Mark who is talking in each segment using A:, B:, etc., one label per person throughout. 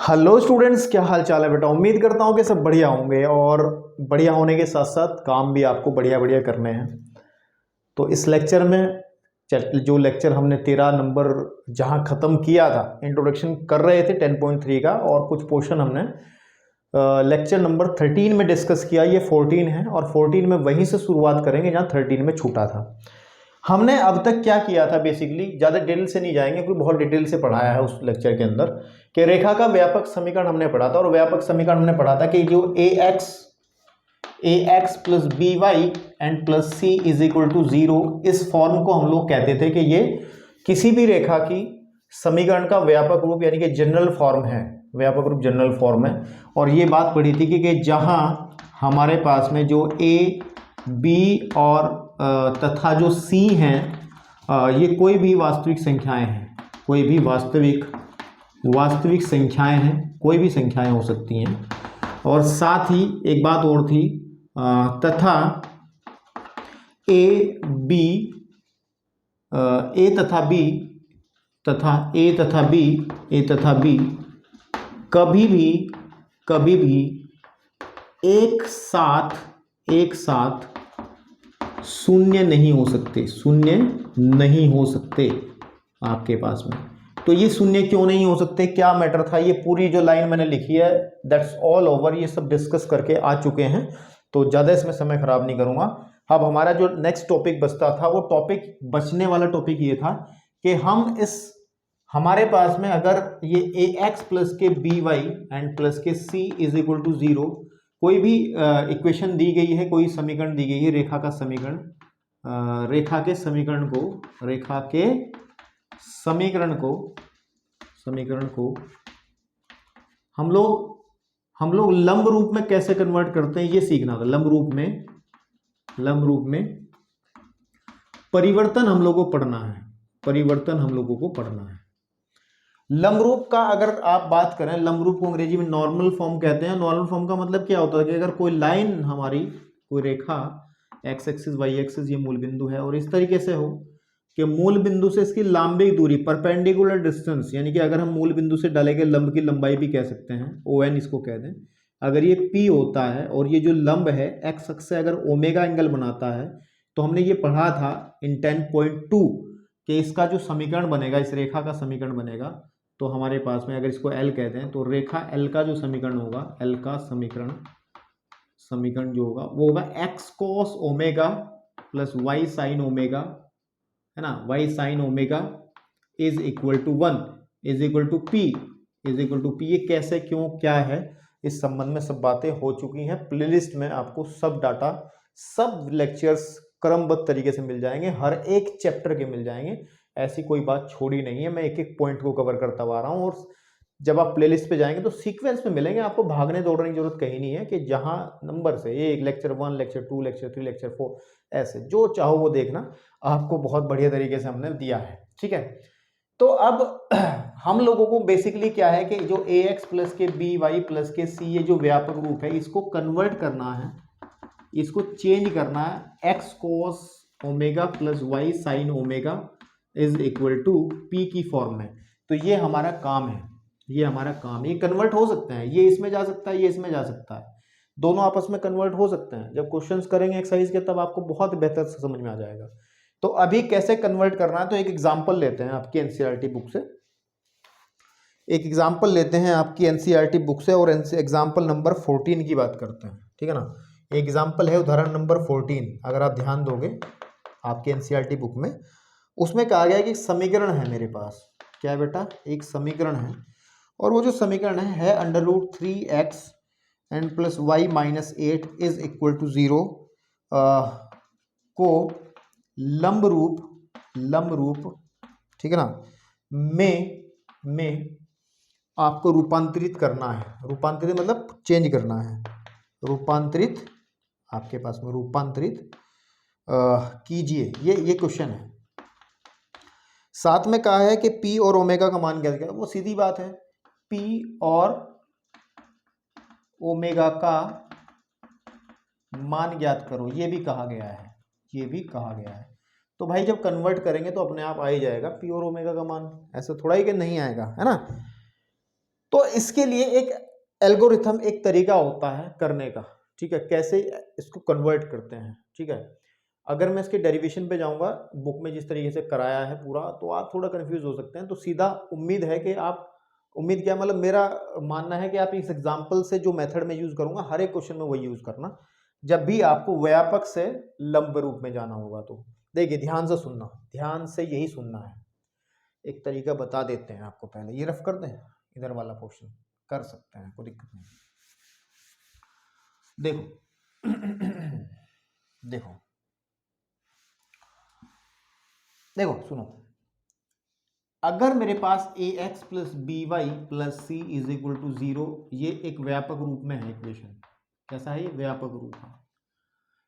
A: Hello students, क्या हाल चाल है बेटा। उम्मीद करता हूँ कि सब बढ़िया होंगे और बढ़िया होने के साथ साथ काम भी आपको बढ़िया बढ़िया करने हैं। तो इस लेक्चर में जो लेक्चर हमने 13 नंबर जहाँ ख़त्म किया था, इंट्रोडक्शन कर रहे थे 10.3 का, और कुछ पोर्शन हमने लेक्चर नंबर 13 में डिस्कस किया। ये 14 है और 14 में वहीं से शुरुआत करेंगे जहाँ 13 में छूटा था। हमने अब तक क्या किया था, बेसिकली ज़्यादा डिटेल से नहीं जाएंगे क्योंकि बहुत डिटेल से पढ़ाया है उस लेक्चर के अंदर कि रेखा का व्यापक समीकरण हमने पढ़ा था। और व्यापक समीकरण हमने पढ़ा था कि जो a x plus b y and plus c is equal to 0, इस फॉर्म को हम लोग कहते थे कि ये किसी भी रेखा की समीकरण का व्यापक रूप यानी कि जनरल फॉर्म है, व्यापक रूप जनरल फॉर्म है। और ये बात पढ़ी थी कि जहाँ हमारे पास में जो ए बी और तथा जो सी हैं, ये कोई भी वास्तविक संख्याएं हैं, कोई भी वास्तविक संख्याएं हैं, कोई भी संख्याएं हो सकती हैं। और साथ ही एक बात और थी, तथा ए तथा बी कभी भी एक साथ शून्य नहीं हो सकते आपके पास में। तो ये शून्य क्यों नहीं हो सकते, क्या मैटर था, ये पूरी जो लाइन मैंने लिखी है दैट्स ऑल ओवर, ये सब डिस्कस करके आ चुके हैं, तो ज़्यादा इसमें समय खराब नहीं करूँगा। अब हमारा जो नेक्स्ट टॉपिक बचता था, वो टॉपिक बचने वाला टॉपिक ये था कि हमारे पास में अगर ये ए एक्स प्लस के बी वाई एंड प्लस के सी इज इक्वल टू 0 कोई भी इक्वेशन दी गई है, कोई समीकरण दी गई है, रेखा के समीकरण को हम लोग लंब रूप में कैसे कन्वर्ट करते हैं, ये सीखना था। लंब रूप में परिवर्तन हम लोगों को पढ़ना है। लंब रूप का अगर आप बात करें, लंब रूप को अंग्रेजी में नॉर्मल फॉर्म कहते हैं। नॉर्मल फॉर्म का मतलब क्या होता है कि अगर कोई लाइन हमारी, कोई रेखा एक्स एक्सिस वाई एक्सिस, ये मूल बिंदु है, और इस तरीके से हो कि मूल बिंदु से इसकी लांबिक दूरी, परपेंडिकुलर डिस्टेंस, यानी कि अगर हम मूल बिंदु से डालेंगे लंब की लंबाई भी कह सकते हैं, ON इसको कह दें। अगर ये P होता है और ये जो लंब है एक्स अक्ष से अगर ओमेगा एंगल बनाता है, तो हमने ये पढ़ा था इन 10.2 कि इसका जो समीकरण बनेगा, इस रेखा का समीकरण बनेगा, तो हमारे पास में अगर इसको L कहते हैं तो रेखा L का जो समीकरण होगा, L का समीकरण जो होगा वो होगा x cos omega plus y sin omega, है ना, y sin omega is equal to 1 is equal to p। ये कैसे, क्यों, क्या है, इस संबंध में सब बातें हो चुकी हैं। प्लेलिस्ट में आपको सब डाटा, सब लेक्चर्स क्रमबद्ध तरीके से मिल जाएंगे, हर एक चैप्टर के मिल जाएंगे, ऐसी कोई बात छोड़ी नहीं है। मैं एक एक पॉइंट को कवर करता हुआ आ रहा हूँ, और जब आप प्लेलिस्ट पे जाएंगे तो सीक्वेंस में मिलेंगे, आपको भागने दौड़ने की जरूरत कहीं नहीं है कि जहां नंबर से ये लेक्चर 1, लेक्चर 2, लेक्चर 3, लेक्चर 4, ऐसे जो चाहो वो देखना, आपको बहुत बढ़िया तरीके से हमने दिया है, ठीक है। तो अब हम लोगों को बेसिकली क्या है कि जो ए एक्स प्लस के बी वाई प्लस के सी, ये जो व्यापक रूप है, इसको कन्वर्ट करना है, इसको चेंज करना है x cos omega plus y sine omega is equal to p की फॉर्म में। तो ये हमारा काम है, ये कन्वर्ट हो सकते हैं, ये इसमें जा सकता है, ये इसमें जा सकता है, दोनों आपस में कन्वर्ट हो सकते हैं। जब क्वेश्चंस करेंगे एक्सरसाइज के तब आपको बहुत बेहतर से समझ में आ जाएगा। तो अभी कैसे कन्वर्ट करना है, तो एक एग्जांपल लेते हैं आपकी एनसीईआरटी बुक से, और एग्जांपल नंबर 14 की बात करते हैं, ठीक है ना। एग्जांपल है उदाहरण नंबर 14, अगर आप ध्यान दोगे आपके एनसीईआरटी बुक में, उसमें कहा गया है कि समीकरण है मेरे पास, क्या है बेटा, एक समीकरण है, और वो जो समीकरण है √3x and plus y minus 8 is equal to 0 को लंब रूप, ठीक है ना, में आपको रूपांतरित करना है। रूपांतरित मतलब चेंज करना है, आपके पास में रूपांतरित कीजिए, ये क्वेश्चन है। साथ में कहा है कि P और ओमेगा का मान ज्ञात करें, वो सीधी बात है, P और ओमेगा का मान ज्ञात करो, ये भी कहा गया है। तो भाई जब कन्वर्ट करेंगे तो अपने आप आ ही जाएगा P और ओमेगा का मान, ऐसा थोड़ा ही कि नहीं आएगा, है ना। तो इसके लिए एक एल्गोरिथम, एक तरीका होता है करने का, ठीक है, कैसे इसको कन्वर्ट करते हैं, ठीक है। अगर मैं इसके डेरिवेशन पे जाऊंगा, बुक में जिस तरीके से कराया है पूरा, तो आप थोड़ा कंफ्यूज हो सकते हैं। तो सीधा उम्मीद है कि आप, उम्मीद क्या मतलब, मेरा मानना है कि आप इस एग्जाम्पल से जो मेथड में यूज करूंगा हर एक क्वेश्चन में वही यूज करना जब भी आपको व्यापक से लंब रूप में जाना होगा। तो देखिए ध्यान से सुनना, ध्यान से यही सुनना है। एक तरीका बता देते हैं आपको, पहले ये रफ कर दें, इधर वाला पोर्शन कर सकते हैं, कोई दिक्कत नहीं। देखो देखो देखो सुनो, अगर मेरे पास a x plus b y plus c is equal to 0, ये एक व्यापक रूप में है इक्वेशन। कैसा है ये? व्यापक रूप है।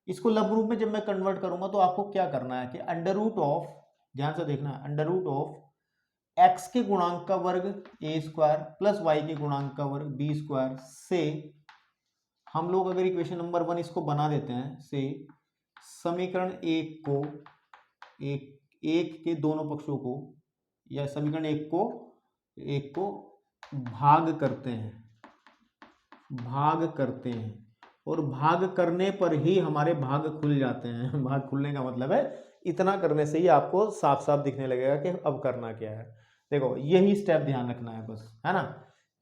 A: इसको लंब रूप में जब मैं कन्वर्ट करूंगा तो आपको क्या करना है कि अंडर रूट ऑफ, ध्यान से देखना, अंडर रूट ऑफ एक्स के गुणांक का वर्ग ए स्क्वायर प्लस वाई के गुणांक का वर्ग बी स्क्वायर से, हम लोग अगर इक्वेशन नंबर 1 इसको बना देते हैं, से समीकरण एक को, एक के दोनों पक्षों को, या समीकरण एक को भाग करते हैं, और भाग करने पर ही हमारे भाग खुल जाते हैं। भाग खुलने का मतलब है इतना करने से ही आपको साफ साफ दिखने लगेगा कि अब करना क्या है। देखो यही स्टेप ध्यान रखना है बस, है ना।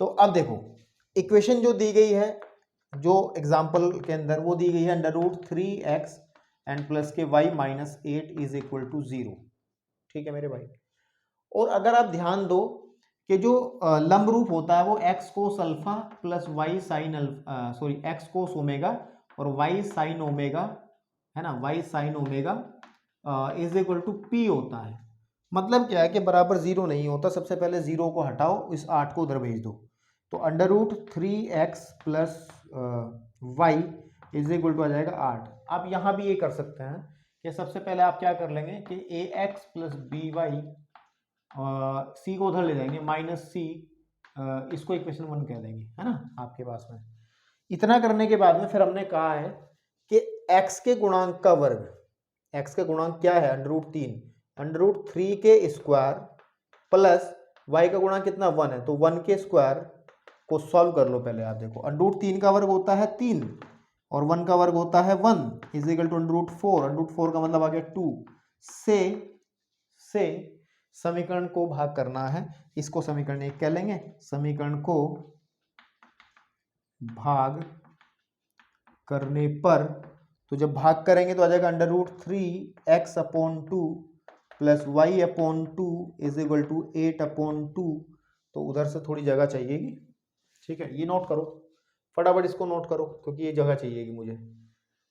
A: तो अब देखो इक्वेशन जो दी गई है, जो एग्जाम्पल के अंदर वो दी गई है under root 3x and plus के y minus 8 is equal to 0, ठीक है मेरे भाई। और अगर आप ध्यान दो कि जो लंब रूप होता है वो x cos alpha plus y sine alpha, sorry x cos omega और y साइन ओमेगा, है ना, y sine omega is equal to p होता है। मतलब क्या है कि बराबर 0 नहीं होता। सबसे पहले 0 को हटाओ, इस 8 को उधर भेज दो, तो under root 3x plus y is equal to आ जाएगा 8। आप यहाँ भी ये कर सकते हैं कि सबसे पहले आप क्या कर लेंगे कि ए एक्स प्लस बी वाई, सी को उधर ले जाएंगे माइनस सी, इसको इक्वेशन 1 कह देंगे, है ना आपके पास में। इतना करने के बाद में फिर हमने कहा है कि x के गुणांक का वर्ग, x का गुणांक क्या है? अंडर रूट 3, अंडर रूट 3 के स्क्वायर प्लस y का गुणांक कितना 1 है, तो 1 के स्क्वायर को सॉल्व कर लो पहले। आप देखो अंडर रूट 3 का वर्ग होता है 3 और 1 का वर्ग होता है 1 is equal to under root 4, under root 4 का मतलब आ गया 2 से समीकरण को भाग करना है। इसको समीकरण 1 कह लेंगे, समीकरण को भाग करने पर, तो जब भाग करेंगे तो आ जाएगा under root 3x upon 2 plus y upon 2 is equal to 8 upon 2। तो उधर से थोड़ी जगह चाहिएगी, ठीक है, ये नोट करो फटाफट, इसको नोट करो क्योंकि ये जगह चाहिएगी मुझे,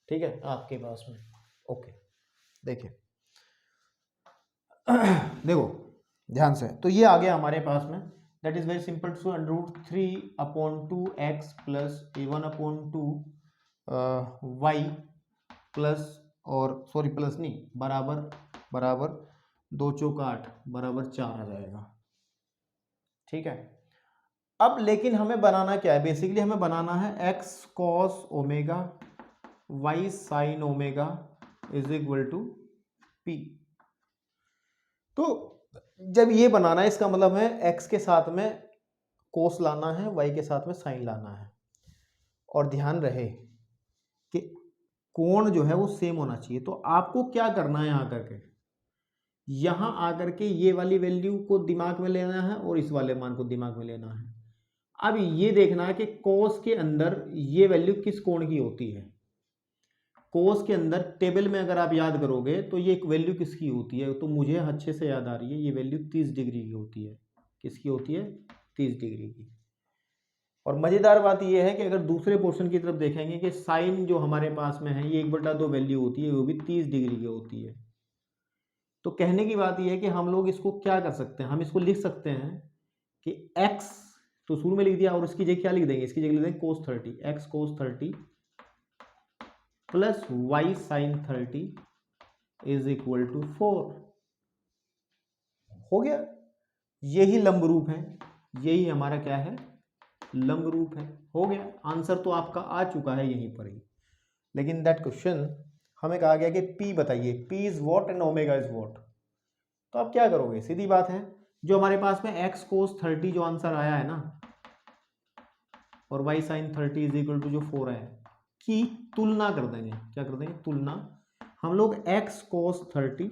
A: ठीक है, आपके पास में। ओके देखिए देखो ध्यान से, तो ये आ गया हमारे पास में, that is very simple. Two under root 3 upon 2x plus a1 upon 2 y plus, और सॉरी प्लस नहीं, बराबर 2 चौक 8 बराबर 4 आ जाएगा, ठीक है। अब लेकिन हमें बनाना क्या है? बेसिकली हमें बनाना है x cos omega y sine omega is equal to p। तो जब ये बनाना है इसका मतलब है x के साथ में कोस लाना है, y के साथ में साइन लाना है, और ध्यान रहे कि कोण जो है वो सेम होना चाहिए। तो आपको क्या करना है, यहां आकर के ये वाली वैल्यू को दिमाग में लेना है और इस वाले मान को दिमाग में लेना है। अब ये देखना है कि कोस के अंदर ये वैल्यू किस कोण की होती है। कोस के अंदर टेबल में अगर आप याद करोगे तो ये एक वैल्यू किसकी होती है, तो मुझे अच्छे से याद आ रही है, ये वैल्यू 30 डिग्री की होती है। किसकी होती है? 30 डिग्री की। और मजेदार बात यह है कि अगर दूसरे पोर्शन की तरफ देखेंगे कि साइन जो हमारे पास में है ये 1/2 वैल्यू होती है, वो भी 30 डिग्री की होती है। तो कहने की बात यह है कि हम लोग इसको क्या कर सकते हैं, हम इसको लिख सकते हैं कि x तो शुरू में लिख दिया, और इसकी जगह क्या लिख देंगे? इसकी जगह लिख देंगे cos 30, x cos 30 plus y sine 30 is equal to 4। हो गया, यही लंब रूप है, यही हमारा क्या है? लंब रूप है। हो गया, आंसर तो आपका आ चुका है यहीं पर ही। लेकिन दैट क्वेश्चन हमें कहा गया कि P बताइए, P is what and omega is what. तो आप क्या करोगे? सीधी बात है, जो हमारे पास में x cos 30 जो आंसर आया है ना, और y sine 30 is equal to जो 4 है की तुलना कर देंगे। क्या कर देंगे? तुलना। हम लोग x cos 30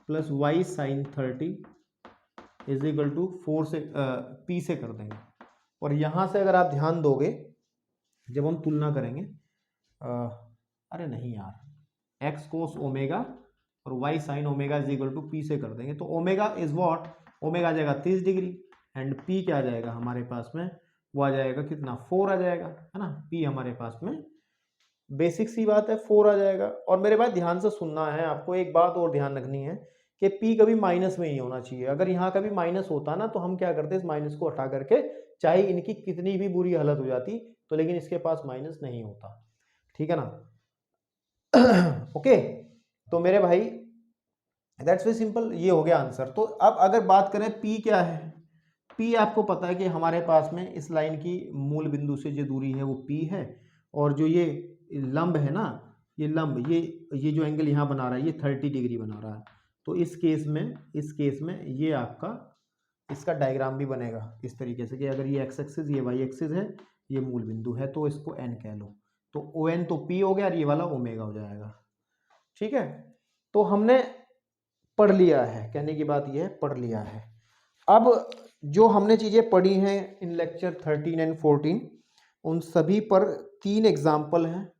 A: plus y sine 30 is equal to 4 से p से कर देंगे। और यहां से अगर आप ध्यान दोगे जब हम तुलना करेंगे, अरे नहीं यार, x cos ओमेगा और y sine omega is equal to p से कर देंगे। तो ओमेगा इज व्हाट? ओमेगा आ जाएगा 30 डिग्री एंड p क्या आ जाएगा हमारे पास में? वो आ जाएगा कितना? 4 आ जाएगा, है ना। p हमारे पास में बेसिक सी बात है 4 आ जाएगा। और मेरे बात ध्यान से सुनना है, आपको एक बात और ध्यान रखनी है कि p कभी माइनस में ही होना चाहिए। अगर यहाँ कभी माइनस होता ना तो हम क्या करते, इस माइनस को हटा करके, चाहे इनकी कितनी भी बुरी हालत हो जाती तो, लेकिन इसके पास माइनस नहीं होता, ठीक है ना। ओके तो मेरे भाई दैट्स वेरी सिंपल, ये हो गया आंसर। तो अब अगर बात करें p क्या है, p आपको पता है कि हमारे पास में इस लाइन की मूल बिंदु से जो दूरी है वो p है, और जो ये लंब है ना, ये लंब, ये जो एंगल यहाँ बना रहा है ये 30 डिग्री बना रहा है। तो इस केस में ये आपका इसका डायग्राम भी बनेगा इस तरीके से कि अगर ये x एक्सिस ये y एक्सिस है, ये मूल बिंदु है, तो इसको n कह लो। तो ON तो p हो गया और ये वाला ओमेगा हो जाएगा, ठीक है। तो हमने पढ़ लिया है, कहने की बात ये है पढ़ लिया है। अब जो हमने चीज़ें पढ़ी हैं इन लेक्चर 13 एंड 14, उन सभी पर 3 एग्जाम्पल हैं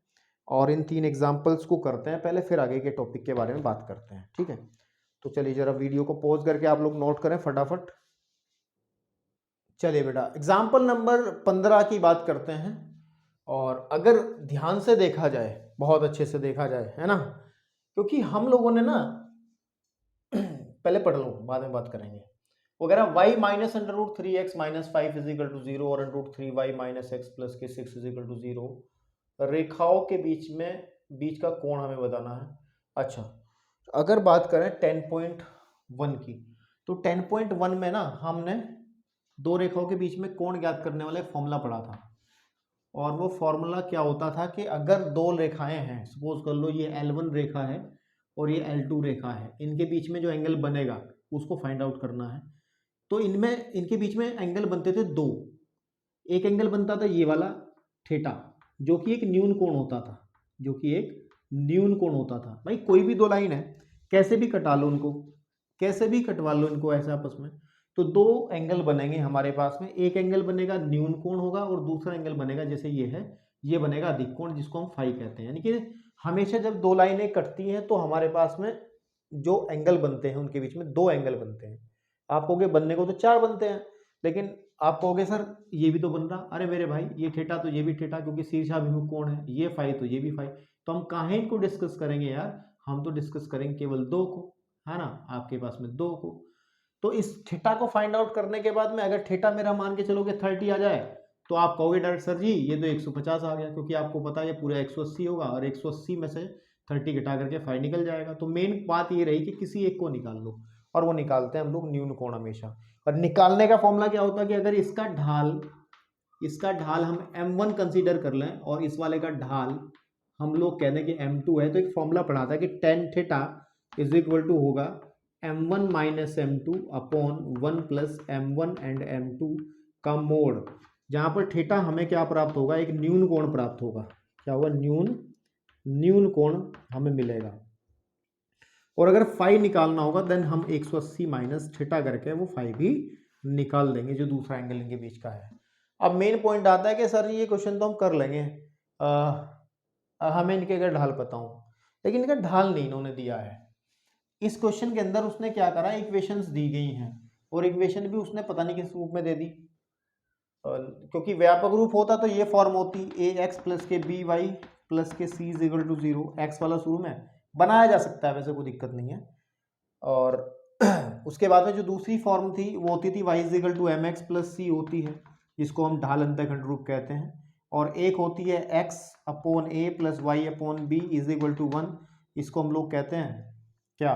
A: और इन 3 एग्जाम्पल्स को करते हैं पहले, फिर आगे के टॉपिक के बारे में बात करते हैं, ठीक है। तो चलिए जरा वीडियो को पॉज करके आप लोग नोट करें फटाफट। चलिए बेटा एग्जाम्पल नंबर 15 की बात करते हैं। और अगर ध्यान से देखा जाए, बहुत अच्छे से देखा जाए, है ना, क्योंकि हम लोगों ने ना पहले पढ़ लो बाद में बात करेंगे। वो कह रहा y minus under root 3x minus 5 is equal to 0 और under root 3y minus x plus के 6 इज इक्वल टू 0। रेखाओं के बीच का कोण हमें बताना है। अच्छा अगर बात करें 10.1 की, तो 10.1 में ना हमने दो रेखाओं के बीच में कोण ज्ञात करने वाला एक फॉर्मूला पढ़ा था। और वो फॉर्मूला क्या होता था कि अगर दो रेखाएं हैं, सपोज कर लो ये L1 रेखा है और ये L2 रेखा है, इनके बीच में जो एंगल बनेगा उसको फाइंड आउट करना है। तो इनके बीच में एंगल बनते थे दो। एक एंगल बनता था ये वाला थीटा, जो कि एक न्यून कोण होता था, जो कि एक न्यून कोण होता था। भाई कोई भी दो लाइन है, कैसे भी कटा लो उनको, कैसे भी कटवा लो इनको ऐसे आपस में, तो दो एंगल बनेंगे हमारे पास में। एक एंगल बनेगा न्यून कोण होगा और दूसरा एंगल बनेगा जैसे ये है, ये बनेगा अधिक कोण, जिसको हम फाई कहते हैं। यानी कि हमेशा जब दो लाइनें कटती हैं तो हमारे पास में जो एंगल बनते हैं उनके बीच में दो एंगल बनते हैं। आप कहोगे बनने को तो चार बनते हैं, लेकिन आप कहोगे सर ये भी तो बन रहा। अरे मेरे भाई ये थीटा तो ये भी थीटा, क्योंकि शीर्षाभिमुख कोण है, ये फाई तो ये भी फाई। तो हम काहे इनको डिस्कस करेंगे यार, हम तो डिस्कस करेंगे केवल दो को, है ना, आपके पास में दो को। तो इस थीटा को फाइंड आउट करने के बाद में अगर थीटा मेरा मान के चलोगे 30 आ जाए, तो आप कहोगे डायरेक्ट सर जी ये तो 150 आ गया, क्योंकि आपको पता है ये पूरा 180 होगा और 180 में से 30 घटा करके 5 निकल जाएगा। तो मेन बात ये रही कि किसी एक को निकाल लो, और वो निकालते हैं हम लोग न्यून कोण हमेशा। और निकालने का फॉर्मूला क्या होता है कि अगर इसका ढाल हम m1 कंसीडर कर लें और इस वाले का ढाल हम लोग कह दें कि m2 है, तो एक फॉर्मूला पढ़ा था कि tan theta is equal to होगा m1 minus m2 upon 1 plus m1 and m2 का मोड, जहां पर थीटा हमें क्या प्राप्त होगा, एक न्यून कोण प्राप्त होगा। क्या होगा? न्यून कोण हमें मिलेगा। और अगर फाई निकालना होगा देन हम 180 माइनस थीटा करके वो फाई भी निकाल देंगे, जो दूसरा एंगल इनके बीच का है। अब मेन पॉइंट आता है कि सर ये क्वेश्चन तो हम कर लेंगे, हमें इनके अगर ढाल पता हो, लेकिन इनका ढाल नहीं इन्होंने दिया है। इस क्वेश्चन के अंदर उसने क्या करा, इक्वेशंस दी गई हैं और इक्वेशन भी उसने पता नहीं किस रूप में दे दी। क्योंकि व्यापक रूप होता तो ये फॉर्म होती ax प्लस के by प्लस के c is equal to 0। X वाला शुरू में बनाया जा सकता है, वैसे कोई दिक्कत नहीं है। और उसके बाद में जो दूसरी फॉर्म थी वो होती थी y is equal to mx plus c होती है, जिसको हम ढाल अंतःखंड रूप कहते हैं। और एक होती है x upon a plus y upon b is equal to 1, इसको हम लोग कहते हैं क्या,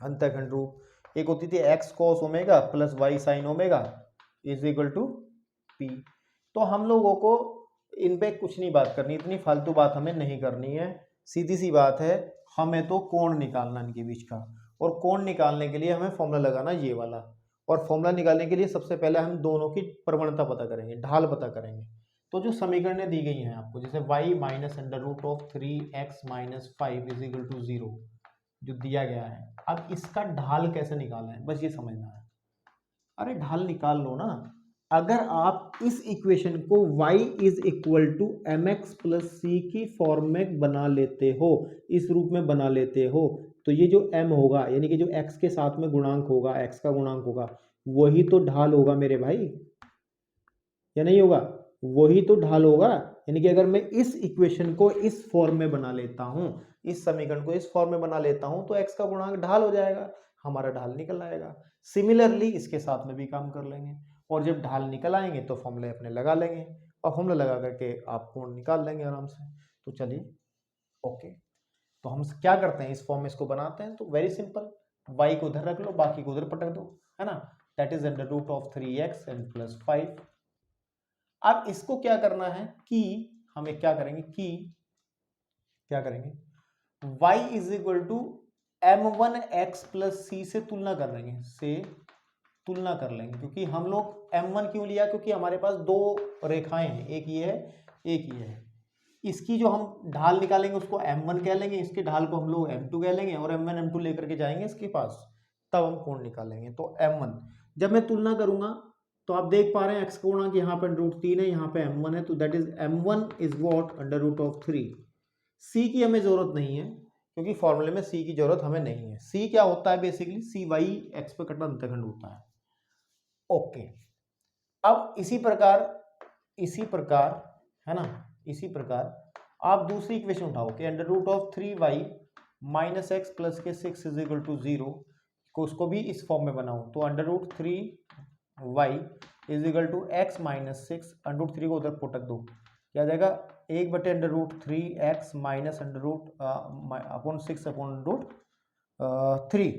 A: अंतःखंड रूप। एक होती थी x cos omega plus y sin omega is equal to p। तो हम लोगों को इन पे कुछ नहीं बात करनी, इतनी फालतू बात हमें नहीं करनी है। सीधी सी बात है, हमें तो कोण निकालना इनके बीच का, और कोण निकालने के लिए हमें फॉर्मूला लगाना ये वाला। और फॉर्मूला निकालने के लिए सबसे पहले हम दोनों की प्रवणता पता करेंगे, ढाल पता करेंगे। तो जो समीकरणें दी गई हैं आपको, जैसे y minus under root of 3x minus 5 is equal to 0 जो दिया गया है, अब इसका ढाल कैसे निकालना है, बस ये समझना है। अरे ढाल निकाल लो ना। अगर आप इस इक्वेशन को y is equal to m x plus c की फॉर्म में बना लेते हो, इस रूप में बना लेते हो, तो ये जो m होगा यानी कि जो x के साथ में गुणांक होगा, x का गुणांक होगा, वही तो ढाल होगा मेरे भाई, या नहीं होगा? वही तो ढाल होगा। यानी कि अगर मैं इस इक्वेशन को इस फॉर्म में बना लेता हूं, इस समीकरण को इस फॉर्म में बना लेता हूं, तो x का गुणांक ढाल हो जाएगा, हमारा ढाल निकल आएगा। सिमिलरली इसके साथ में भी काम कर लेंगे, और जब ढाल निकल आएंगे तो फॉर्मूले अपने लगा लेंगे, और फॉर्मूला लगा करके आप कोण निकाल लेंगे आराम से। तो चलिए ओके, तो हम क्या करते हैं, इस फॉर्म में इसको बनाते हैं। तो वेरी सिंपल, y को उधर रख लो, बाकी को उधर पटक दो, है ना। That is under root of 3x and plus 5। अब इसको क्या करना है कि हमें क्या करेंगे कि क्या करेंगे, y is equal to m1x plus c से तुलना कर लेंगे, तुलना कर लेंगे, क्योंकि हम लोग m1 क्यों लिया, क्योंकि हमारे पास दो रेखाएं हैं, एक ये है एक ये है। इसकी जो हम ढाल निकालेंगे उसको m1 कह लेंगे, इसके ढाल को हम लोग m2 कह लेंगे, और m1 m2 लेकर के जाएंगे इसके पास, तब हम कोण निकालेंगे। तो m1 जब मैं तुलना करूंगा तो आप देख पा रहे हैं x का गुणांक यहाँ पर √3 है, यहाँ पे m1 है, तो that is m1 is what under root of 3। c की हमें जरूरत नहीं है, क्योंकि फॉर्मूले में c की जरूरत हमें नहीं है। c क्या होता है, बेसिकली c y x पे कटा अंतखंड होता है। ओके, अब इसी प्रकार है ना, इसी प्रकार आप दूसरी इक्वेशन उठाओ कि under root of 3y minus x plus के 6 इज इक्वल टू 0 को, उसको भी इस फॉर्म में बनाओ। तो under root 3y is equal to x minus 6, under root 3 को उधर पटक दो, क्या आ जाएगा, 1/√3x minus under root upon 6 upon root 3।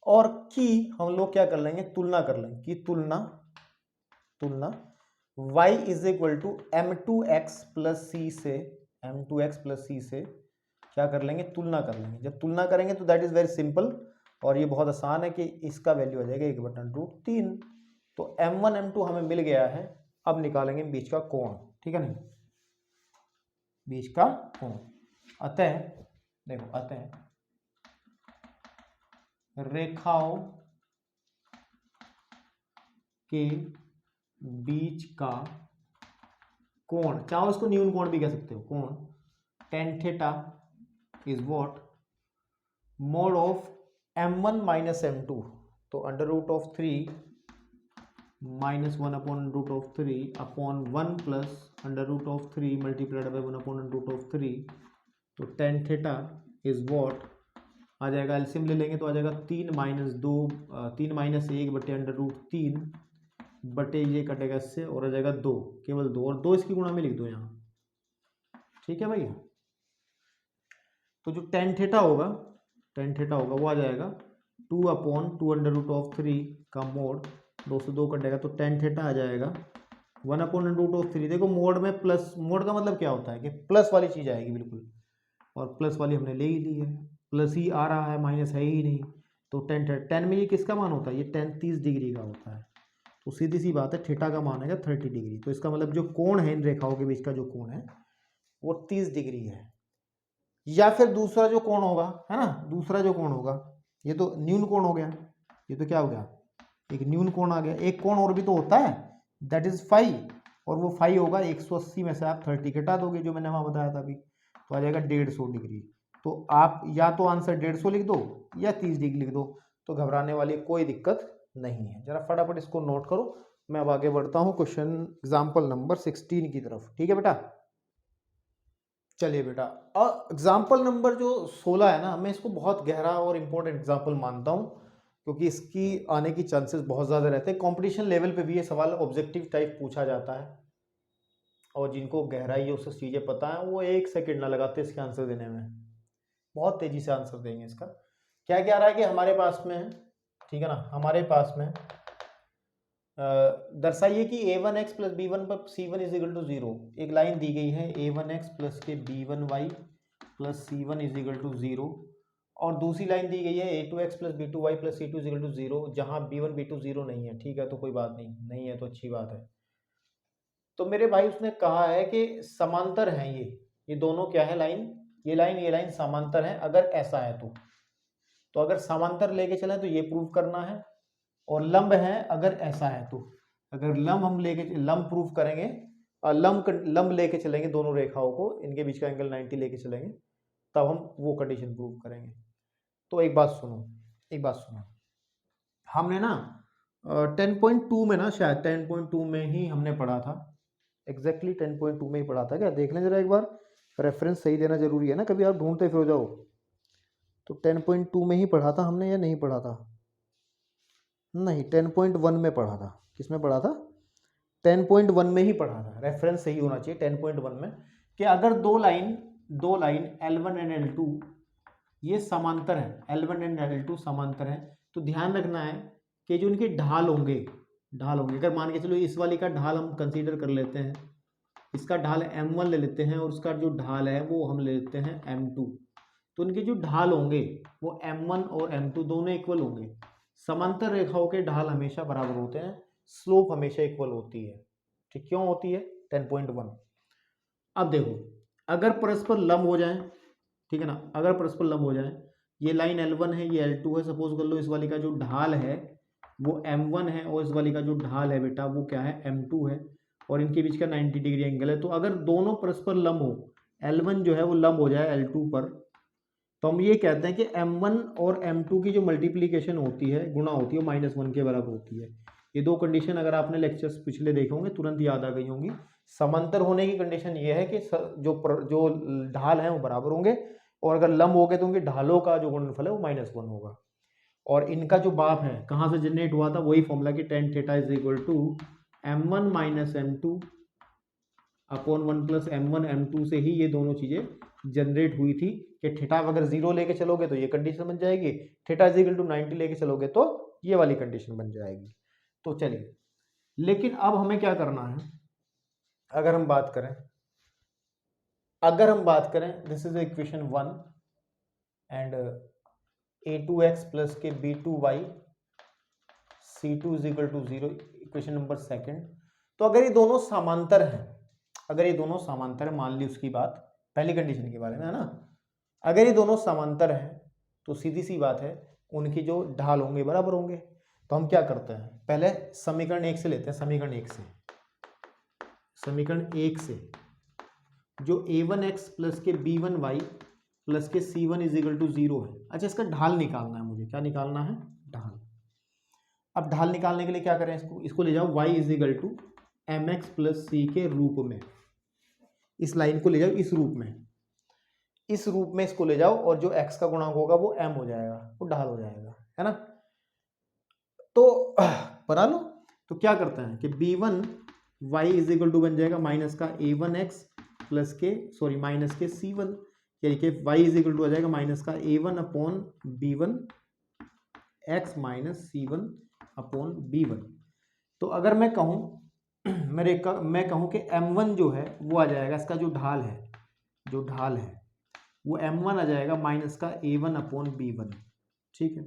A: और की हम लोग क्या कर लेंगे, तुलना कर लेंगे कि तुलना y is equal to m2x plus c से, m2x प्लस सी से क्या कर लेंगे, तुलना कर लेंगे। जब तुलना करेंगे तो दैट इज वेरी सिंपल, और ये बहुत आसान है कि इसका वैल्यू आ जाएगा 1/√3। तो m1 m2 हमें मिल गया है। अब निकालेंगे बीच का कोण, ठीक है नहीं, बीच का कोण। अतः देखो, अतः रेखाओं के बीच का कोण, चाहो इसको न्यून कोण भी कह सकते हो, कोण tan theta is what mod of m1 minus m2। तो under root of 3 minus 1 upon root of 3 upon 1 plus under root of 3 multiplied by 1 upon root of 3। तो tan थीटा इज व्हाट आ जाएगा, एलसीएम ले लेंगे तो आ जाएगा 3 minus 2, 3 minus 1 बटे अंडर रूट 3 बटे ये कटेगा इससे, और आ जाएगा 2, केवल 2, और 2 इसकी गुणा में लिख दो यहाँ, ठीक है भाई। तो जो tan थीटा होगा वो आ जाएगा 2 अपॉन 2 अंडर रूट ऑफ 3 का मोड, 2 से 2 कटेगा, तो tan थीटा आ जाएगा 1 अपॉन रूट ऑफ 3। देखो मोड में प्लस, मोड का मतलब क्या होता है कि प्लस वाली चीज आएगी बिल्कुल, और प्लस वाली हमने ले ही ली है, प्लस ही आ रहा है, माइनस है ही नहीं। तो tan में ये किसका मान होता है, ये tan 30 डिग्री का होता है। तो सीधी सी बात है, थीटा का मान है 30 डिग्री। तो इसका मतलब जो कोण है इन रेखाओं के बीच का जो कोण है वो 30 डिग्री है। या फिर दूसरा जो कोण होगा, है ना, दूसरा जो कोण होगा, ये तो न्यून कोण हो गया, ये तो क्या हो गया, एक न्यून कोण आ गया। एक कोण और भी तो होता है, दैट इज फाई, और वो फाई होगा 180 में से आप 30 घटा दोगे, जो मैंने वहां बताया था अभी, तो आ जाएगा 150 डिग्री। तो आप या तो आंसर 150 लिख दो या 30 डिग्री लिख दो, तो घबराने वाली कोई दिक्कत नहीं है। जरा फटाफट इसको नोट करो, मैं अब आगे बढ़ता हूं क्वेश्चन एग्जाम्पल नंबर 16 की तरफ, ठीक है बेटा। चलिए बेटा, एग्जाम्पल नंबर जो 16 है ना, मैं इसको बहुत गहरा और इंपॉर्टेंट एग्जाम्पल मानता हूं, क्योंकि इसकी आने की चांसेस बहुत ज़्यादा रहते हैं। कंपटीशन लेवल पे भी ये सवाल ऑब्जेक्टिव टाइप पूछा जाता है, और जिनको गहराई है उससे चीज़ें पता है, वो 1 सेकंड ना लगाते इसके आंसर देने में, बहुत तेज़ी से आंसर देंगे इसका। क्या क्या रहा है कि हमारे पास में है, ठीक है ना, हमारे पास में दर्शाइए कि a1x प्लस b1 पर c1 इज इक्वल टू 0। एक लाइन दी गई है a1x प्लस के b1y plus c1 is equal to 0, और दूसरी लाइन दी गई है a2x plus b2y plus c2 is equal to 0, जहाँ b1 b2 0 नहीं है। ठीक है, तो कोई बात नहीं, नहीं है तो अच्छी बात है। तो मेरे भाई उसने कहा है कि समांतर हैं ये दोनों क्या है लाइन, ये लाइन समांतर है अगर ऐसा है तो अगर समांतर लेके चले तो ये प्रूव करना है, और लंब है अगर ऐसा है तो। अगर लंब हम लेके लंब प्रूव करेंगे, लंब लेके चलेंगे दोनों रेखाओं को, इनके बीच का एंगल 90 लेके चलेंगे, तब हम वो कंडीशन प्रूव करेंगे। तो एक बात सुनो, हमने ना 10.2 में ना, शायद 10.2 में ही हमने पढ़ा था, एग्जैक्टली 10.2 में ही पढ़ा था क्या, देख लें जरा एक बार, रेफरेंस सही देना जरूरी है ना, कभी आप ढूंढते फिर हो जाओ। तो 10.2 में ही पढ़ा था हमने या नहीं पढ़ा था? नहीं, 10.1 में पढ़ा था। किस में पढ़ा था? 10.1 में ही पढ़ा था, रेफरेंस सही होना चाहिए 10.1 में, कि अगर दो लाइन L1 एंड L2 ये समांतर है, L1 एंड L2 समांतर है, तो ध्यान रखना है कि जो इनके ढाल होंगे, अगर मान के चलो इस वाली का ढाल हम कंसीडर कर लेते हैं, इसका ढाल m1 ले लेते हैं और उसका जो ढाल है वो हम ले लेते हैं m2, तो इनके जो ढाल होंगे वो m1 और m2 दोनों इक्वल होंगे। समांतर रेखाओं के ढाल हमेशा बराबर होते हैं, स्लोप हमेशा इक्वल होती है। ठीक, क्यों होती है? 10.1। अब देखो, अगर परस्पर लंब हो जाए, ठीक है ना, अगर परस्पर लंब हो जाए, ये लाइन L1 है, ये L2 है, सपोज कर लो इस वाली का जो ढाल है वो m1 है और इस वाली का जो ढाल है बेटा वो क्या है, m2 है, और इनके बीच का 90 डिग्री एंगल है। तो अगर दोनों परस्पर लंब हो, L1 जो है वो लंब हो जाए L2 पर, तो हम ये कहते हैं कि m1 और m2 की जो मल्टीप्लीकेशन होती है, गुणा होती है, -1 के बराबर होती है। ये दो कंडीशन अगर आपने लेक्चर्स पिछले देखे होंगे तुरंत याद आ गई होंगी। समांतर होने की कंडीशन ये है कि जो ढाल है वो बराबर होंगे, और अगर लंब हो गए तो उनके ढालों का जो गुणनफल है वो -1 होगा। और इनका जो बाप है कहाँ से जनरेट हुआ था, वही फॉर्मूला कि tan theta is equal to m1 minus m2 upon 1 plus m1 m2 से ही ये दोनों चीजें जनरेट हुई थी, कि थीटा अगर 0 लेके चलोगे तो ये कंडीशन बन जाएगी, थीटा इज इक्वल टू 90 लेके चलोगे तो ये वाली कंडीशन बन जाएगी। तो चलिए, लेकिन अब हमें क्या करना है, अगर हम बात करें this is equation 1 and a2x plus के b2y c2 is equal to 0, equation number 2। तो अगर ये दोनों समांतर हैं, मान ली उसकी बात पहली कंडीशन के बारे में है ना, अगर ये दोनों समांतर हैं तो सीधी सी बात है उनकी जो ढाल होंगे बराबर होंगे। तो हम क्या करते हैं, पहले समीकरण 1 से लेते हैं, समीकरण 1 से जो a1x प्लस के b1y प्लस के c1 इज इक्वल टू 0 है। अच्छा, इसका ढाल निकालना है मुझे, क्या निकालना है? ढाल। अब ढाल निकालने के लिए क्या करें, इसको ले जाओ y is equal to mx plus c के रूप में, इस लाइन को ले जाओ इस रूप में इसको ले जाओ, और जो x का गुणांक होगा वो m हो जाएगा, वो ढाल हो जाएगा, है ना। तो बना लो। तो क्या करते हैं कि b1 y is equal to बन जाएगा माइनस का a1x प्लस के माइनस के c1, यानी कि y इज इक्वल टू आ जाएगा माइनस का a1 upon b1 x minus c1 upon b1। तो अगर मैं कहूँ मैं कहूँ कि m1 जो है वो आ जाएगा, इसका जो ढाल है वो m1 आ जाएगा माइनस का a1 अपॉन b1। ठीक है,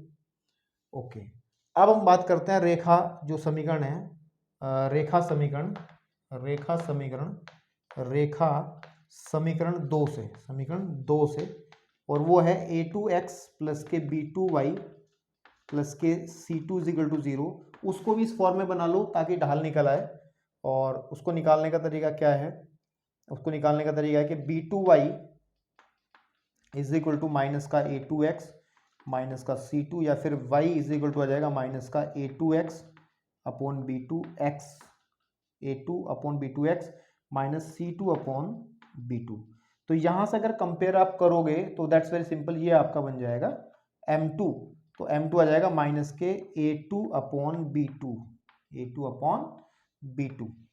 A: ओके। अब हम बात करते हैं रेखा जो समीकरण है, रेखा समीकरण 2 से, और वो है a2x प्लस के b2y प्लस के c2 इज इक्वल टू 0। उसको भी इस फॉर्म में बना लो ताकि ढाल निकल आए। और उसको निकालने का तरीका क्या है, उसको निकालने का तरीका है कि b2y is equal to minus का a2x माइनस का c2, या फिर y इज इक्वल टू आ जाएगा माइनस का a2x upon b2x, a2 upon b2x minus c2 upon b2। तो यहां से अगर कंपेयर आप करोगे तो दैट्स वेरी सिंपल, ये आपका बन जाएगा m2, तो m2 आ जाएगा माइनस के a2 अपॉन b2।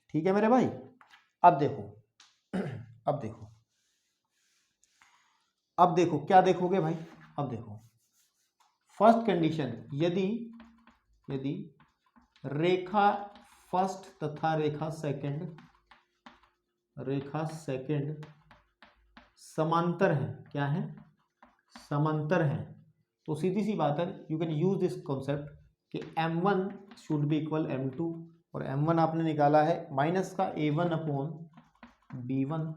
A: ठीक है मेरे भाई। अब देखो क्या देखोगे भाई, अब देखो फर्स्ट कंडीशन, यदि रेखा फर्स्ट तथा रेखा सेकंड समांतर है, क्या है? समांतर है, तो सीधी सी बात है, you can use this concept कि m1 should be equal m2, और m1 आपने निकाला है माइनस का a1 अपॉन b1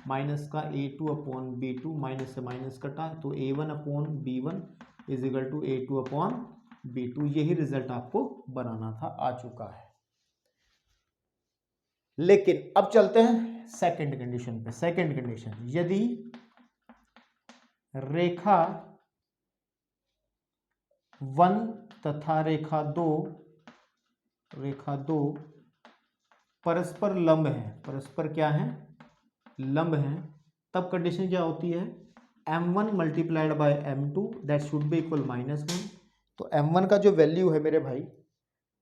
A: माइनस का a2 अपॉन b2, माइनस से माइनस कटा तो a1 upon b1 is equal to a2 upon b2। यही रिजल्ट आपको बनाना था, आ चुका है। लेकिन अब चलते हैं सेकंड कंडीशन पे। सेकंड कंडीशन, यदि रेखा 1 तथा रेखा 2 परस्पर लंब है, परस्पर क्या है, लंब है, तब कंडीशन क्या होती है, m1 multiplied by m2 that should be equal -1। तो m1 का जो वैल्यू है मेरे भाई,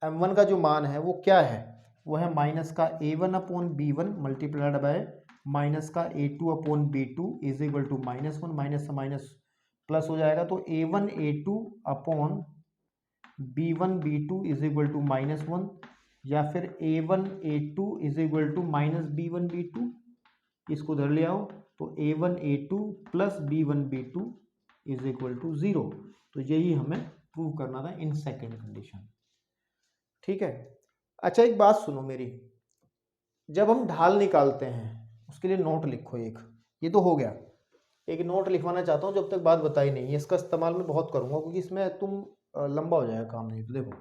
A: m1 का जो मान है वो क्या है, वो है माइनस का a1 upon b1 multiplied by minus का a2 upon b2 is equal to -1, minus से माइनस प्लस हो जाएगा, तो a1 a2 upon b1 b2 is equal to -1, या फिर a1 a2 is equal to minus b1 b2, इसको उधर ले आओ, तो a1 a2 plus b1 b2 is equal to 0। तो यही हमें प्रूव करना था इन सेकेंड कंडीशन। ठीक है, अच्छा एक बात सुनो मेरी, जब हम ढाल निकालते हैं उसके लिए नोट लिखो एक, ये तो हो गया, एक नोट लिखवाना चाहता हूँ, जब तक बात बताई नहीं है, इसका इस्तेमाल मैं बहुत करूँगा क्योंकि इसमें तुम लंबा हो जाएगा काम। नहीं तो देखो,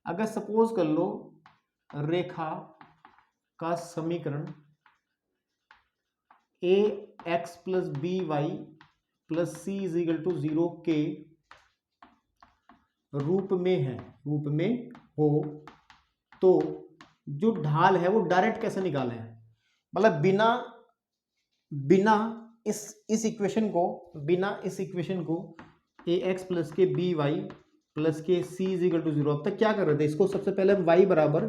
A: अगर सपोज कर लो रेखा का समीकरण a x plus b y plus c is equal to 0 के रूप में है, रूप में हो, तो जो ढाल है वो डायरेक्ट कैसे निकालें, मतलब बिना इस इक्वेशन को ए एक्स प्लस के बी वाई प्लस के सी इज इक्वल टू 0, अब तक क्या कर रहे थे, इसको सबसे पहले हम वाई बराबर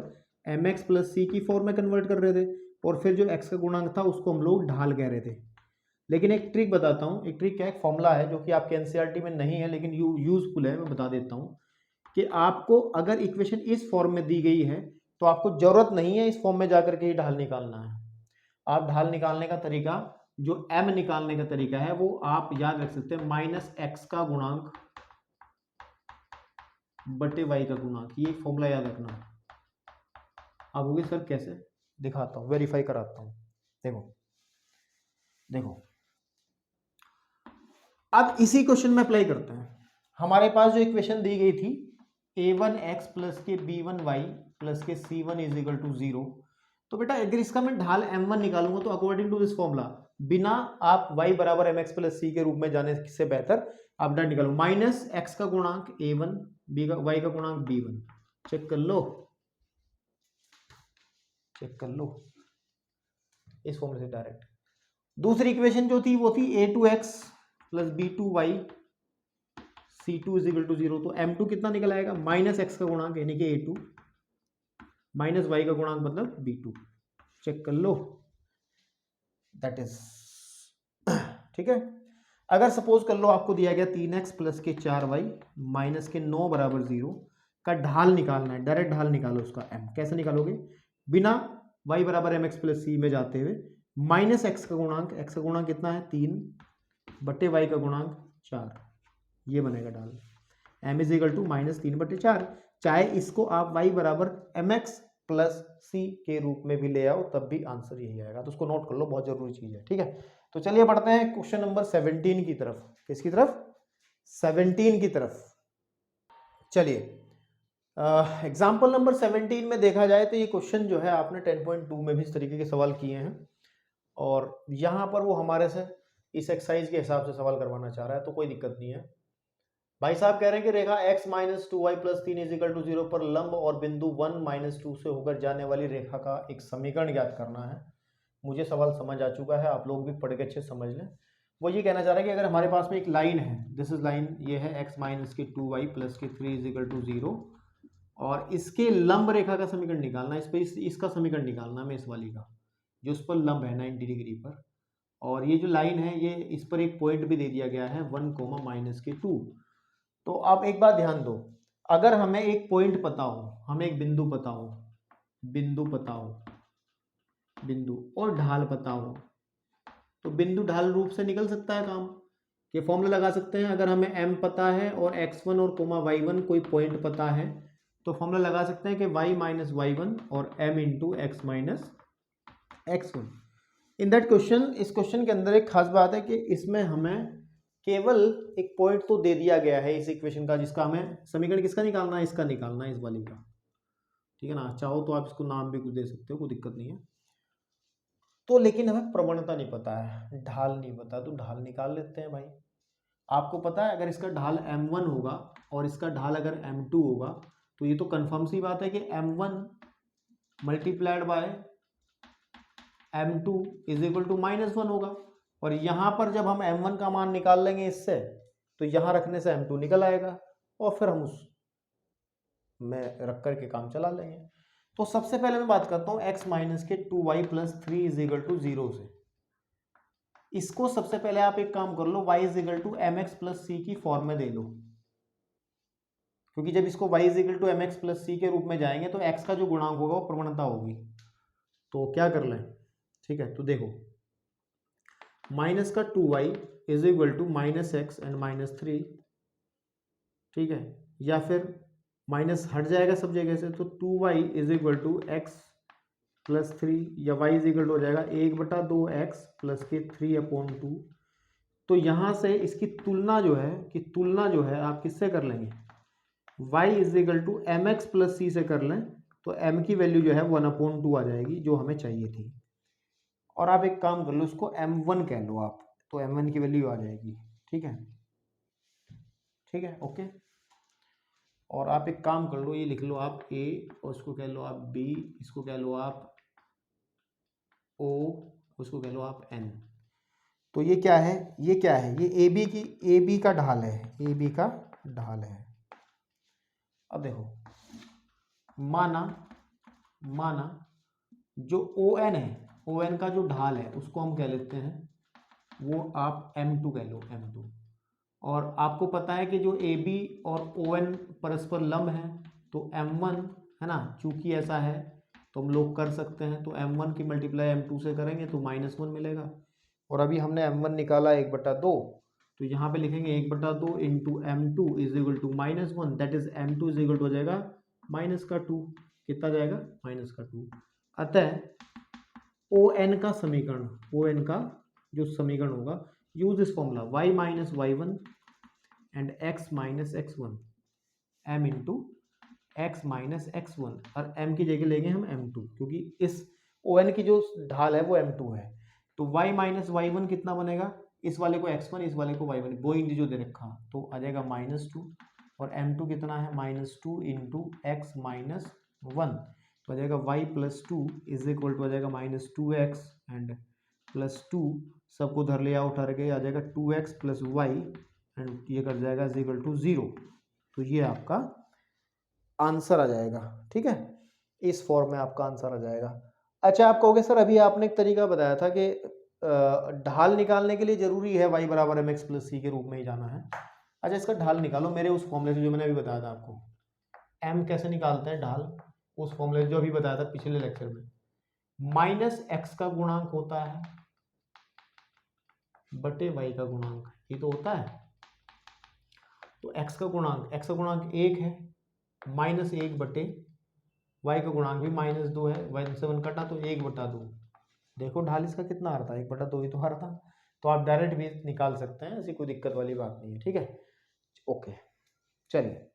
A: एम एक्स प्लस सी की फॉर्म में कन्वर्ट कर रहे थे, और फिर जो एक्स का गुणांक था उसको हम लोग ढाल कह रहे थे। लेकिन एक ट्रिक बताता हूँ, एक ट्रिक क्या, एक फॉर्मूला है जो कि आपके एनसीईआरटी में नहीं है लेकिन यूजफुल है, मैं बता देता हूँ कि आपको अगर इक्वेशन इस फॉर्म में दी गई है तो आपको जरूरत नहीं है इस फॉर्म में जाकर के ही ढाल निकालना है। आप ढाल निकालने का तरीका, जो m निकालने का तरीका है, वो आप याद रख सकते हैं माइनस एक्स का गुणांक बटे वाई का गुणांक, ये फॉर्मूला याद रखना। आप होगे सर कैसे, दिखाता हूं, वेरीफाई कराता हूं। देखो अब इसी क्वेश्चन में अप्लाई करते हैं। हमारे पास जो इक्वेशन दी गई थी a1x प्लस के b1y प्लस के c1 इज इक्वल टू 0, तो बेटा अगर इसका मैं ढाल m1 निकालूंगा तो अकॉर्डिंग टू दिस फॉर्मूला बिना आप y बराबर mx प्लस c के रूप में जाने से बेहतर आप डायरेक्ट निकालो, माइनस x का गुणांक a1 y का गुणांक b1, चेक कर लो इस फॉर्मूले से डायरेक्ट। दूसरी इक्वेशन जो थी वो थी a2x plus b2y c2 is equal to 0, तो m2 कितना निकल आएगा, माइनस x का गुणांक यानी कि a2 माइनस y का गुणांक मतलब b2, चेक कर लो, दैट इज ठीक है। अगर सपोज कर लो आपको दिया गया 3x प्लस के 4y माइनस के 9 बराबर 0 का ढाल निकालना है, डायरेक्ट ढाल निकालो उसका m, कैसे निकालोगे, बिना y बराबर mx प्लस c में जाते हुए माइनस x का गुणांक कितना है 3 बटे y का गुणांक 4, ये बनेगा ढाल, m इज इक्वल टू -3/4। चाहे इसको आप y बराबर mx प्लस c के रूप में भी ले आओ तब भी आंसर यही आएगा, तो उसको नोट कर लो, बहुत जरूरी चीज है। ठीक है, तो चलिए बढ़ते हैं क्वेश्चन नंबर 17 की तरफ। किसकी तरफ, 17 की तरफ। चलिए एग्जाम्पल नंबर 17 में देखा जाए तो ये क्वेश्चन जो है आपने 10.2 में भी इस तरीके के सवाल किए हैं, और यहाँ पर वो हमारे से इस एक्सरसाइज के हिसाब से सवाल करवाना चाह रहा है, तो कोई दिक्कत नहीं है। भाई साहब कह रहे हैं कि रेखा x minus 2y plus 3 is equal to 0 पर लंब और बिंदु 1 माइनस 2 से होकर जाने वाली रेखा का एक समीकरण ज्ञात करना है। मुझे सवाल समझ आ चुका है, आप लोग भी पढ़ के अच्छे समझ लें। वो ये कहना चाह रहा है कि अगर हमारे पास में एक लाइन है, दिस इज लाइन, ये है x माइनस के 2y प्लस के 3 इज इक्वल टू 0, और इसके लंब रेखा का समीकरण निकालना है, इस पर इसका समीकरण निकालना है, इस वाली का जो उस पर लंब है 90 डिग्री पर, और ये जो लाइन है ये इस पर एक पॉइंट भी दे दिया गया है 1, माइनस के 2। तो आप एक बात ध्यान दो, अगर हमें एक पॉइंट पता हो, हमें एक बिंदु पता हो, बिंदु और ढाल पता हो, तो बिंदु ढाल रूप से निकल सकता है काम। कि फॉर्मूला लगा सकते हैं। अगर हमें m पता है और x1 और y1 कोई पॉइंट पता है तो फॉर्मूला लगा सकते हैं कि y माइनस y1 और m into x minus x1। In that question, इस क्वेश्चन के अंदर एक खास बात है कि इसमें हमें केवल एक पॉइंट तो दे दिया गया है इस इक्वेशन का, जिसका हमें समीकरण किसका निकालना है, इसका निकालना है, इस वाली का। ठीक है ना, चाहो तो आप इसको नाम भी कुछ दे सकते हो, कोई दिक्कत नहीं है। तो लेकिन हमें प्रवणता नहीं पता है, ढाल नहीं पता, तो ढाल निकाल लेते हैं भाई। आपको पता है अगर इसका ढाल m1 होगा और इसका ढाल अगर m2 होगा तो ये तो कंफर्म सी बात है कि m1 multiplied by m2 is equal to -1 होगा। और यहां पर जब हम m1 का मान निकाल लेंगे इससे, तो यहां रखने से m2 निकल आएगा और फिर हम उस में रख करके काम चला लेंगे। तो सबसे पहले मैं बात करता हूं x माइनस के 2y plus 3 is equal to 0 से। इसको सबसे पहले आप एक काम कर लो, y is equal to m x plus c की फॉर्म में दे लो, क्योंकि जब इसको y is equal to m x plus c के रूप में जाएंगे तो x का जो गुणांक होगा वो प्रवणता होगी। तो क्या कर लें, ठीक है, तो देखो माइनस का 2y is equal to minus x and -3, ठीक है, या फिर माइनस हट जाएगा सब जगह से, तो 2y is equal to x plus 3, या y इज इक्वल टू हो जाएगा 1/2x प्लस के 3/2। तो यहाँ से इसकी तुलना जो है आप किससे कर लेंगे, y is equal to m x plus c से कर लें, तो m की वैल्यू जो है 1/2 आ जाएगी, जो हमें चाहिए थी। और आप एक काम कर लो, इसको m1 कह लो आप, तो m1 की वैल्यू आ जाएगी। ठीक है, ठीक है, ओके। और आप एक काम कर लो, ये लिख लो आप a, और इसको कह लो आप b, इसको कह लो आप o, उसको कह लो आप n। तो ये क्या है, ये क्या है, ये AB का ढाल है, AB का ढाल है। अब देखो माना जो ON है, ON का जो ढाल है उसको हम कह लेते हैं, वो आप M2 कह लो, M2। और आपको पता है कि जो AB और ON परस्पर लंब है, तो M1 है ना, चूंकि ऐसा है तो हम लोग कर सकते हैं, तो M1 की मल्टीप्लाई M2 से करेंगे तो -1 मिलेगा। और अभी हमने M1 निकाला 1/2, तो यहाँ पे लिखेंगे 1/2 into M2 is equal to -1, that is M2 is equal to हो जाएगा -2। कितना जाएगा, -2। अतः ON का समीकरण, ON का जो समीकरण होगा, use this formula y minus y1 and x minus x1 m into x minus x1, और m की जगह लेंगे हम m2, क्योंकि इस ON की जो ढाल है वो m2 है। तो y माइनस y1 कितना बनेगा, इस वाले को x1, इस वाले को y1, वो इंडी जो दे रखा, तो आ जाएगा -2। और m2 कितना है, -2 इंटू x माइनस 1, तो आ जाएगा y plus 2 is equal to आ जाएगा -2x एंड प्लस 2, सबको धर लिया उठा के आ जाएगा 2x प्लस y एंड ये कर जाएगा इज इक्वल टू 0। तो ये आपका आंसर आ जाएगा। ठीक है, इस फॉर्म में आपका आंसर आ जाएगा। अच्छा, आप कहोगे सर अभी आपने एक तरीका बताया था कि ढाल निकालने के लिए जरूरी है y बराबर एम एक्स प्लस सी के रूप में ही जाना है। अच्छा, इसका ढाल निकालो मेरे उस फॉर्मूले से जो मैंने अभी बताया था आपको। m कैसे निकालते हैं ढाल, उस फॉर्मूले जो अभी बताया था पिछले लेक्चर में, -x का गुणांक होता है बटे y का गुणांक, ये तो होता है। तो x का गुणांक 1 है, -1 बटे y का गुणांक भी -2 है, 1 से 1 कटा तो 1/2। देखो ढाल इसका कितना आ रहा था, 1/2 ही तो आ रहा था। तो आप डायरेक्ट भी निकाल सकते हैं, ऐसी कोई दिक्कत वाली बात नहीं है। ठीक है, ओके, चलिए।